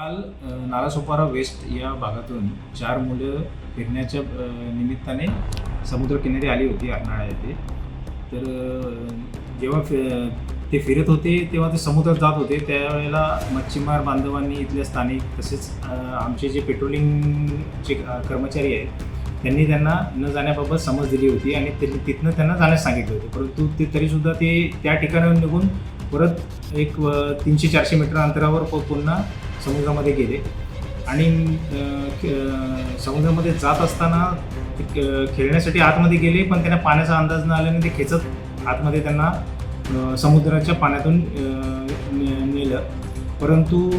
काल नालासोपारा वेस्ट या भागातून 4 मुलं फिरण्याच्या निमित्ताने समुद्रकिनारी आली होती अर्नाळा येथे. तर जेव्हा ते फिरत होते तेव्हा ते समुद्रात जात होते. त्यावेळेला मच्छीमार बांधवांनी इथल्या स्थानिक तसेच आमचे जे पेट्रोलिंगचे कर्मचारी आहेत त्यांनी त्यांना न जाण्याबाबत समज दिली होती आणि तिथनं त्यांना जाण्यास सांगितले होते. परंतु ते तरीसुद्धा ते त्या ठिकाणाहून निघून परत एक 300-400 मीटर अंतरावर पुन्हा समुद्रामध्ये गेले आणि समुद्रामध्ये जात असताना खेळण्यासाठी आतमध्ये गेले, पण त्यांना पाण्याचा अंदाज न आल्याने ते खेचत आतमध्ये त्यांना समुद्राच्या पाण्यातून नेलं. परंतु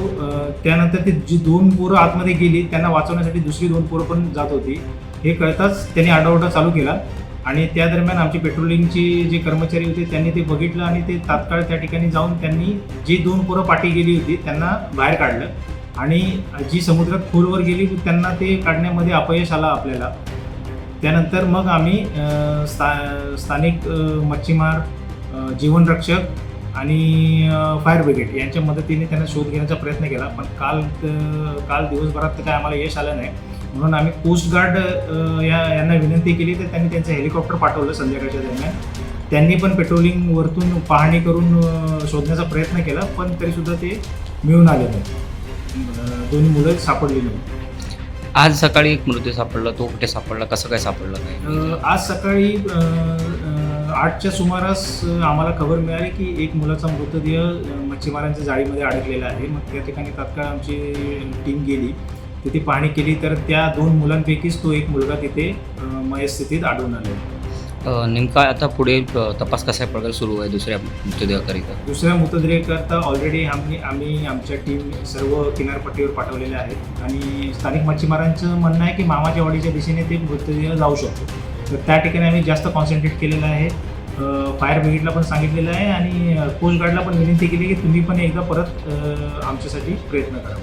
त्यानंतर ते जी 2 पोरं आतमध्ये गेली त्यांना वाचवण्यासाठी दुसरी 2 पोरं पण जात होती. हे कळताच त्यांनी आरडाओरडा चालू केला आणि त्या दरम्यान आमचे पेट्रोलिंगचे जे कर्मचारी होते त्यांनी ते बघितलं आणि ते तात्काळ त्या ठिकाणी जाऊन त्यांनी जी 2 पोरं पाठी गेली होती त्यांना बाहेर काढलं आणि जी समुद्रात खोलवर गेली त्यांना ते काढण्यामध्ये अपयश आला आपल्याला. त्यानंतर मग आम्ही स्थानिक मच्छीमार, जीवनरक्षक आणि फायर ब्रिगेड यांच्या मदतीने त्यांना शोध घेण्याचा प्रयत्न केला. पण काल दिवसभरात तर काय आम्हाला यश आलं नाही. म्हणून आम्ही कोस्ट गार्ड यांना विनंती केली तर त्यांनी त्यांचं हेलिकॉप्टर पाठवलं संध्याकाळच्या दरम्यान. त्यांनी पण पेट्रोलिंग वरतून पाहणी करून शोधण्याचा प्रयत्न केला, पण तरीसुद्धा ते मिळून आले नाही. दोन्ही मुलं सापडली नाही. आज सकाळी एक मृत्यू सापडला, तो कुठे सापडला, कसं काय सापडला नाही? आज सकाळी 8च्या सुमारास आम्हाला खबर मिळाली की एक मुलाचा मृतदेह मच्छीमारांच्या जाळीमध्ये अडकलेला आहे. मग त्या ठिकाणी तात्काळ आमची टीम गेली, तिथे पाहणी केली तर त्या 2 मुलांपैकीच तो एक मुलगा तिथे मयत स्थितीत आढळून आला. नेमका आता पुढे तपास कसा प्रकारे सुरू आहे दुसऱ्या मृतदेहाकरिता? दुसऱ्या मृतदेहाकरता ऑलरेडी आम्ही आमच्या टीम सर्व किनारपट्टीवर पाठवलेल्या आहेत आणि स्थानिक मच्छीमारांचं म्हणणं आहे की मामाच्या वाडीच्या दिशेने ते मृतदेह जाऊ शकतो. तर त्या ठिकाणी आम्ही जास्त कॉन्सन्ट्रेट केलेलं आहे. फायर ब्रिगेडला पण सांगितलेलं आहे आणि कोस्ट गार्डला पण विनंती केली की तुम्ही पण एकदा परत आमच्यासाठी प्रयत्न करा.